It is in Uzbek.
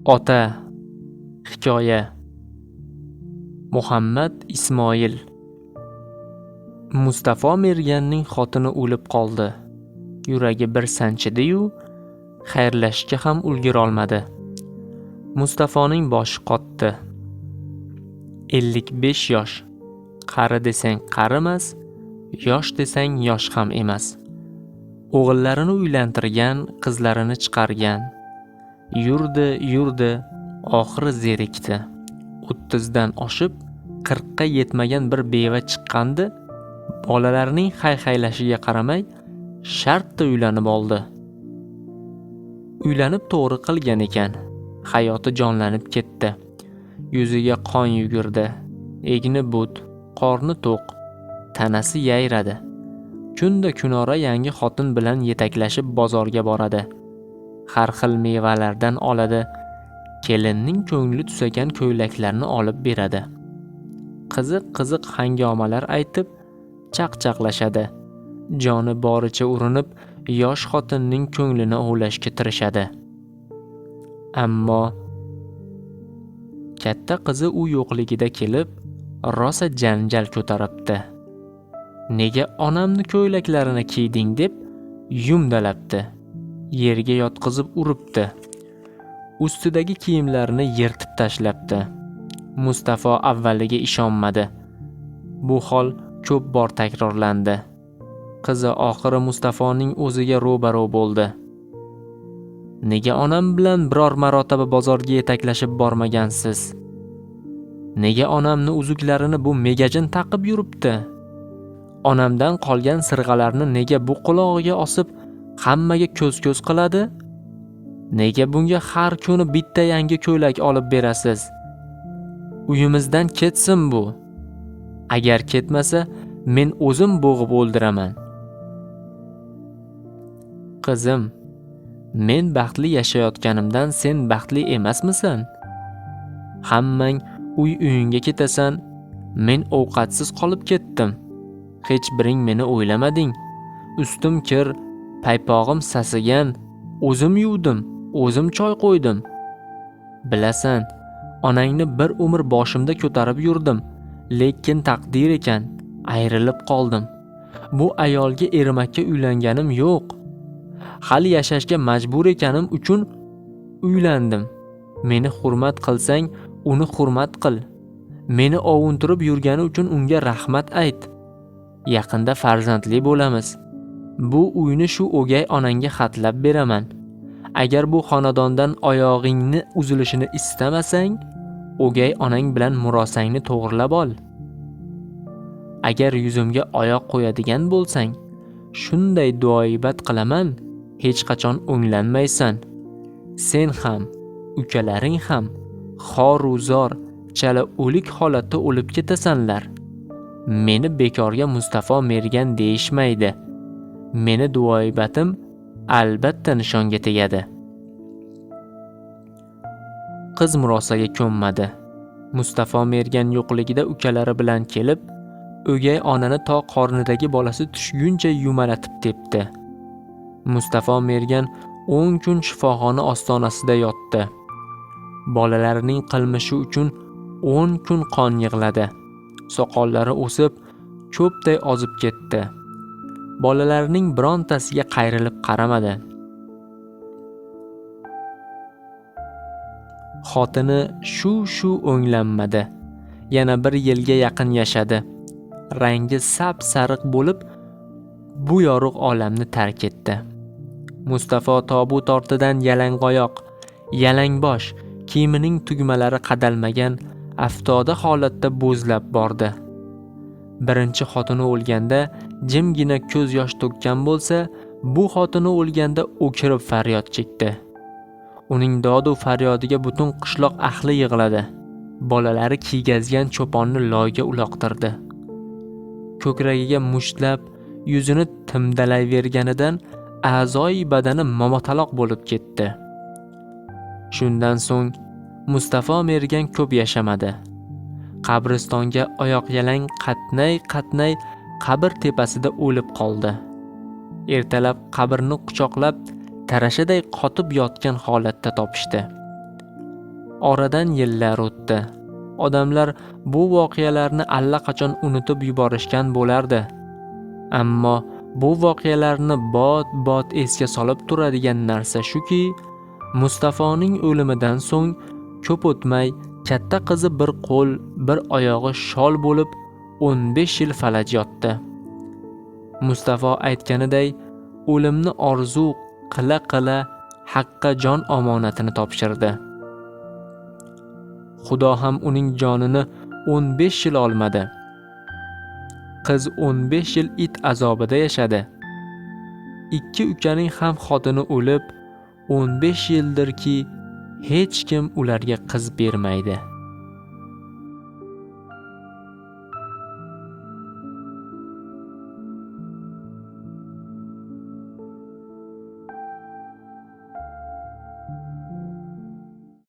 Ota. Hikoya. Muhammad Ismoil. Mustafo merganning xotini o'lib qoldi. Yuragi bir sanchidi-yu, xayrlashishga ham ulgurolmadi. Mustafoning boshi qotdi. 55 yosh. Qari desang qarimas, yosh desang yosh ham emas. O'g'illarini uylantirgan, qizlarini chiqargan. Yurdi, oxiri zerikdi. 30dan oshib 40ga yetmagan bir beva chiqqandi, bolalarining hay-haylashiga qaramay shartta uylanib oldi. Uylanib to'g'ri qilgan ekan. Hayoti jonlanib ketdi. Yuziga qon yugurdi. Egni but, qorni to'q, tanasi yayradi. Kunda kunora yangi xotin bilan yetaklashib bozorga boradi. Har xil mevalardan oladi. Kelinning ko'ngli tusagan ko'ylaklarni olib beradi. Qiziq hangomalar aytib chaqchaqlashadi. Joni boricha urinib, yosh xotinning ko'nglini ovlashga tirishadi. Ammo katta qizi u yo'qligida kelib, rosa janjal ko'taribdi. Nega onamni ko'ylaklarini kiyding deb yumdalabdi. Yerga yotqizib uribdi. Ustidagi kiyimlarini yirtib tashlabdi. Mustafo avvaliga ishonmadi. Bu hol ko'p bor takrorlandi. Qizi oxiri Mustafoning o'ziga ro'baro bo'ldi. Nega onam bilan biror marotaba bozorga yetaklashib bormagansiz? Nega onamni uzuklarini bu megajin taqib yuribdi? Onamdan qolgan sirg'alarni nega bu qulog'iga osib hammaga ko'z-ko'z qiladi? Nega bunga har kuni bitta yangi ko'ylak olib berasiz? Uyimizdan ketsin bu. Agar ketmasa, men o'zim bo'g'ib o'ldiraman. Qizim, men baxtli yashayotganimdan sen baxtli emasmisan? Hammang uyingga ketasan, men ovqatsiz qolib ketdim. Hech biring meni o'ylamading. Ustim kir, paypog'im sasigan, o'zim yuvdim, o'zim choy qo'ydim. Bilasan, onangni bir umr boshimda ko'tarib yurdim, lekin taqdir ekan, ayrilib qoldim. Bu ayolga ermakka uylanganim yo'q. Hali yashashga majbur ekanim uchun uylandim. Meni hurmat qilsang, uni hurmat qil. Meni ovuntirib yurgani uchun unga rahmat ayt. Yaqinda farzandli bo'lamiz. Bu uyni shu o'gay onangga xatlab beraman. Agar bu xonadondan oyog'ingni uzilishini istamasang, o'gay onang bilan murosangni to'g'rilab ol. Agar yuzimga oyoq qo'yadigan bo'lsang, shunday duoibat qilaman, hech qachon o'nglanmaysan. Sen ham, ukalaring ham xor-u-zor, chala o'lik holatda o'lib ketasanlar. Meni bekorga Mustafo mergan deyishmaydi. Meni duoibatim albatta nishonga tegadi. Qiz murosaga ko'nmadi. Mustafo mergan yo'qligida ukalari bilan kelib, o'gay onani to qornidagi bolasi tushguncha yumalatib tepdi. Mustafo mergan 10 kun shifoxona ostonasida yotdi. Bolalarining qilmishi uchun 10 kun qon yig'ladi. Soqollari o'sib, cho'pday ozib ketdi. Bolalarining birontasiga qayrilib qaramadi. Xotini shu o'nglanmadi. Yana bir yilga yaqin yashadi. Rangi sap-sariq bo'lib, bu yorug' olamni tark etdi. Mustafo tobut ortidan yalang'oyoq, yalangbosh, kiyimining tugmalari qadalmagan, aftoda holatda bo'zlab bordi. Birinchi xotini o'lganda jimgina ko'z yosh to'kkan bo'lsa, bu xotini o'lganda o'kirib faryod chekdi. Uning dodu faryodiga butun qishloq ahli yig'ladi. Bolalari kiygazgan cho'ponni loyga uloqtirdi. Ko'kragiga mushtlab, yuzini timdalayverganidan a'zoyi badani momotaloq bo'lib ketdi. Shundan so'ng Mustafo mergan ko'p yashamadi. Qabristonga oyoq yalang qatnay qabr tepasida o'lib qoldi. Ertalab qabrni quchoqlab tarashaday qotib yotgan holatda topishdi. Oradan yillar o'tdi. Odamlar bu voqealarni allaqachon unutib yuborishgan bo'lardi. Ammo bu voqealarni bot-bot esga solib turadigan narsa shuki, Mustafoning o'limidan so'ng ko'p o'tmay katta qizi bir qo'l, bir oyog'i shol bo'lib 15 yil falaj yotdi. Mustafo aytganiday, o'limni orzu qila Haqqa jon omonatini topshirdi. Xudo ham uning jonini 15 yil olmadi. Qiz 15 yil it azobida yashadi. Ikki ukaning ham xotini o'lib, 15 yildirki hech kim ularga qiz bermaydi.